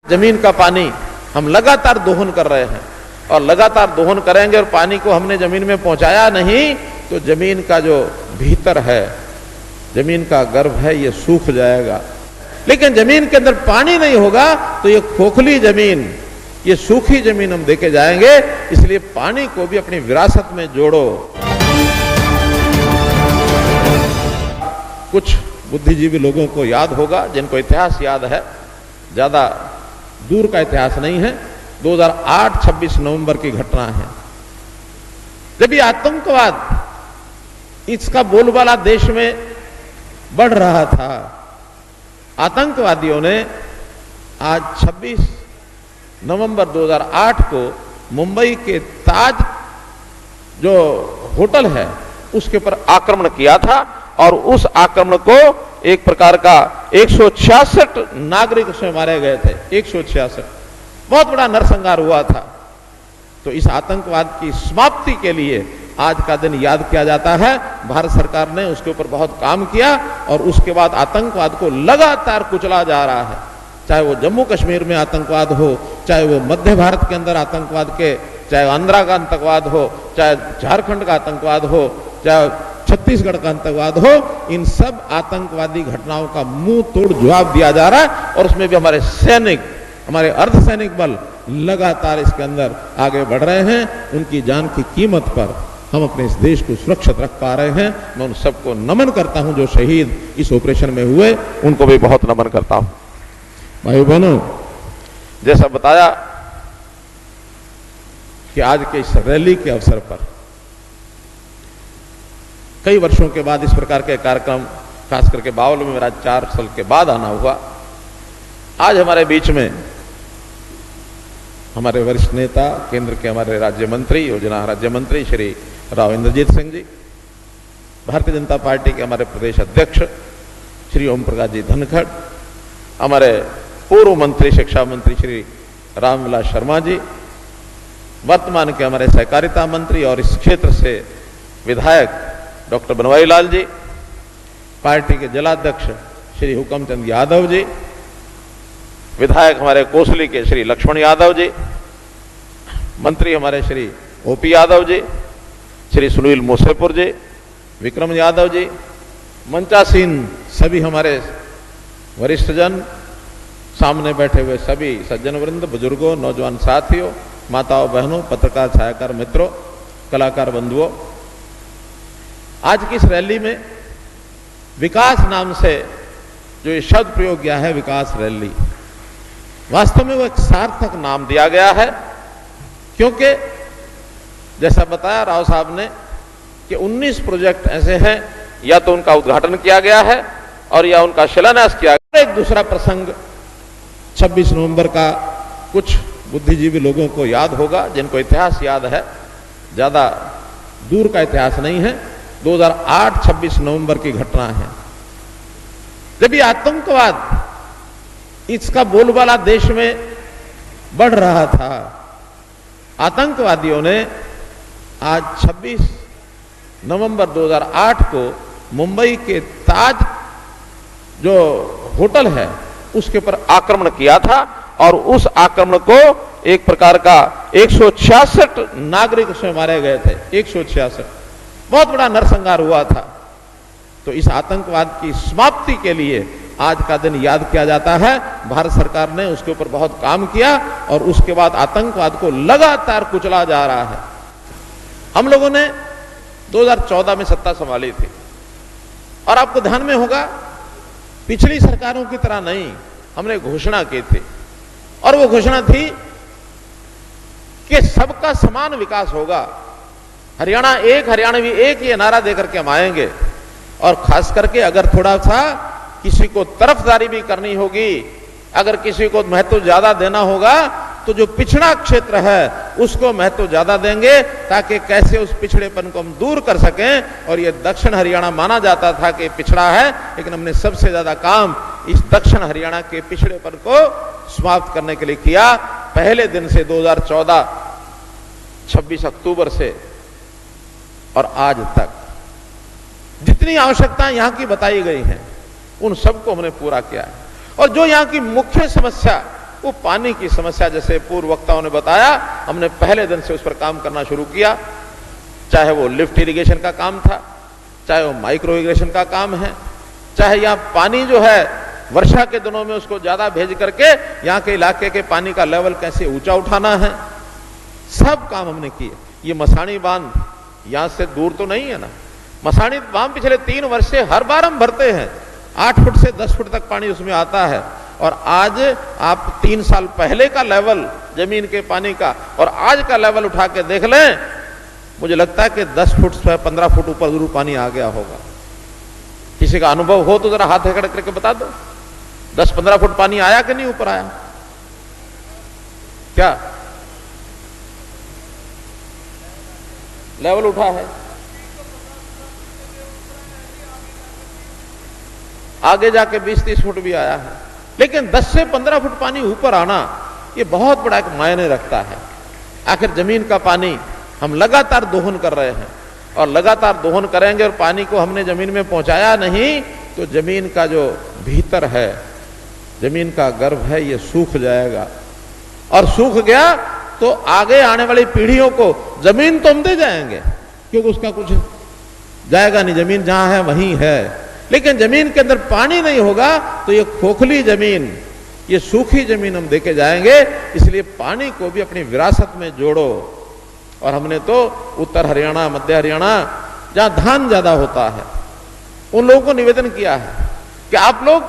जमीन का पानी हम लगातार दोहन कर रहे हैं और लगातार दोहन करेंगे और पानी को हमने जमीन में पहुंचाया नहीं तो जमीन का जो भीतर है, जमीन का गर्भ है, ये सूख जाएगा। लेकिन जमीन के अंदर पानी नहीं होगा तो ये खोखली जमीन, ये सूखी जमीन हम देके जाएंगे। इसलिए पानी को भी अपनी विरासत में जोड़ो। कुछ बुद्धिजीवी लोगों को याद होगा, जिनको इतिहास याद है, ज्यादा दूर का इतिहास नहीं है, 2008 26 नवंबर की घटना है, जब ये आतंकवाद इसका बोलबाला देश में बढ़ रहा था। आतंकवादियों ने आज 26 नवंबर 2008 को मुंबई के ताज जो होटल है उसके ऊपर आक्रमण किया था और उस आक्रमण को एक प्रकार का 166 नागरिक उसमें मारे गए थे। 166 बहुत बड़ा नरसंहार हुआ था। तो इस आतंकवाद की समाप्ति के लिए आज का दिन याद किया जाता है। भारत सरकार ने उसके ऊपर बहुत काम किया और उसके बाद आतंकवाद को लगातार कुचला जा रहा है। चाहे वो जम्मू कश्मीर में आतंकवाद हो, चाहे वो मध्य भारत के अंदर आतंकवाद के, चाहे आंध्रा का आतंकवाद हो, चाहे झारखंड का आतंकवाद हो, चाहे छत्तीसगढ़ का आतंकवाद हो, इन सब आतंकवादी घटनाओं का मुंह तोड़ जवाब दिया जा रहा है। और उसमें भी हमारे सैनिक, हमारे अर्धसैनिक बल लगातार इसके अंदर आगे बढ़ रहे हैं। उनकी जान की कीमत पर हम अपने इस देश को सुरक्षित रख पा रहे हैं। मैं उन सबको नमन करता हूं जो शहीद इस ऑपरेशन में हुए, उनको भी बहुत नमन करता हूं। भाइयों बहनों, जैसा बताया कि आज के इस रैली के अवसर पर कई वर्षों के बाद इस प्रकार के कार्यक्रम, खास करके बावल में मेरा 4 साल के बाद आना हुआ। आज हमारे बीच में हमारे वरिष्ठ नेता, केंद्र के हमारे राज्य मंत्री, योजना राज्य मंत्री श्री राव इंद्रजीत सिंह जी, भारतीय जनता पार्टी के हमारे प्रदेश अध्यक्ष श्री ओम प्रकाश जी धनखड़, हमारे पूर्व मंत्री शिक्षा मंत्री श्री रामविलास शर्मा जी, वर्तमान के हमारे सहकारिता मंत्री और इस क्षेत्र से विधायक डॉक्टर बनवारी लाल जी, पार्टी के जिलाध्यक्ष श्री हुक्मचंद यादव जी, विधायक हमारे कोसली के श्री लक्ष्मण यादव जी, मंत्री हमारे श्री ओपी यादव जी, श्री सुनील मूसेपुर जी, विक्रम यादव जी, मंचासीन सभी हमारे वरिष्ठ जन, सामने बैठे हुए सभी सज्जन वृंद, बुजुर्गों, नौजवान साथियों, माताओं बहनों, पत्रकार छायाकार मित्रों, कलाकार बंधुओं, आज की इस रैली में विकास नाम से जो ये शब्द प्रयोग किया है, विकास रैली, वास्तव में वो एक सार्थक नाम दिया गया है। क्योंकि जैसा बताया राव साहब ने कि 19 प्रोजेक्ट ऐसे हैं, या तो उनका उद्घाटन किया गया है और या उनका शिलान्यास किया गया। एक दूसरा प्रसंग 26 नवंबर का कुछ बुद्धिजीवी लोगों को याद होगा, जिनको इतिहास याद है, ज्यादा दूर का इतिहास नहीं है, 2008 26 नवंबर की घटना है, जब ये आतंकवाद इसका बोलबाला देश में बढ़ रहा था। आतंकवादियों ने आज 26 नवंबर 2008 को मुंबई के ताज जो होटल है उसके ऊपर आक्रमण किया था और उस आक्रमण को एक प्रकार का 166 नागरिक उसमें मारे गए थे। 166 बहुत बड़ा नरसंहार हुआ था। तो इस आतंकवाद की समाप्ति के लिए आज का दिन याद किया जाता है। भारत सरकार ने उसके ऊपर बहुत काम किया और उसके बाद आतंकवाद को लगातार कुचला जा रहा है। हम लोगों ने 2014 में सत्ता संभाली थी और आपको ध्यान में होगा, पिछली सरकारों की तरह नहीं, हमने घोषणा की थी और वो घोषणा थी कि सबका समान विकास होगा, हरियाणा एक, हरियाणवी एक, ये नारा देकर के हम आएंगे। और खास करके अगर थोड़ा सा किसी को तरफदारी भी करनी होगी, अगर किसी को महत्व ज्यादा देना होगा तो जो पिछड़ा क्षेत्र है उसको महत्व ज्यादा देंगे, ताकि कैसे उस पिछड़ेपन को हम दूर कर सकें। और ये दक्षिण हरियाणा माना जाता था कि पिछड़ा है, लेकिन हमने सबसे ज्यादा काम इस दक्षिण हरियाणा के पिछड़ेपन को समाप्त करने के लिए किया। पहले दिन से 2014 26 अक्टूबर से और आज तक जितनी आवश्यकताएं यहां की बताई गई हैं उन सबको हमने पूरा किया है। और जो यहां की मुख्य समस्या वो पानी की समस्या, जैसे पूर्व वक्ताओं ने बताया, हमने पहले दिन से उस पर काम करना शुरू किया। चाहे वो लिफ्ट इरिगेशन का काम था, चाहे वो माइक्रो इरिगेशन का काम है, चाहे यहाँ पानी जो है वर्षा के दिनों में उसको ज्यादा भेज करके यहाँ के इलाके के पानी का लेवल कैसे ऊंचा उठाना है, सब काम हमने किए। ये मसाणी बांध यहां से दूर तो नहीं है ना, मसाणी बांध पिछले 3 वर्ष से हर बार हम भरते हैं, 8 फुट से 10 फुट तक पानी उसमें आता है। और आज आप 3 साल पहले का लेवल जमीन के पानी का और आज का लेवल उठा के देख लें, मुझे लगता है कि 10 फुट से 15 फुट ऊपर जरूर पानी आ गया होगा। किसी का अनुभव हो तो जरा हाथ खड़े करके बता दो, 10-15 फुट पानी आया कि नहीं ऊपर आया? क्या लेवल उठा है? आगे जाके 20-30 फुट भी आया है, लेकिन 10 से 15 फुट पानी ऊपर आना ये बहुत बड़ा एक मायने रखता है। आखिर जमीन का पानी हम लगातार दोहन कर रहे हैं और लगातार दोहन करेंगे और पानी को हमने जमीन में पहुंचाया नहीं तो जमीन का जो भीतर है, जमीन का गर्भ है, ये सूख जाएगा। और सूख गया तो आगे आने वाली पीढ़ियों को जमीन तो हम दे जाएंगे, क्योंकि उसका कुछ जाएगा नहीं, जमीन जहां है वहीं है। लेकिन जमीन के अंदर पानी नहीं होगा तो ये खोखली जमीन, ये सूखी जमीन हम देके जाएंगे। इसलिए पानी को भी अपनी विरासत में जोड़ो। और हमने तो उत्तर हरियाणा, मध्य हरियाणा, जहां धान ज्यादा होता है, उन लोगों को निवेदन किया है कि आप लोग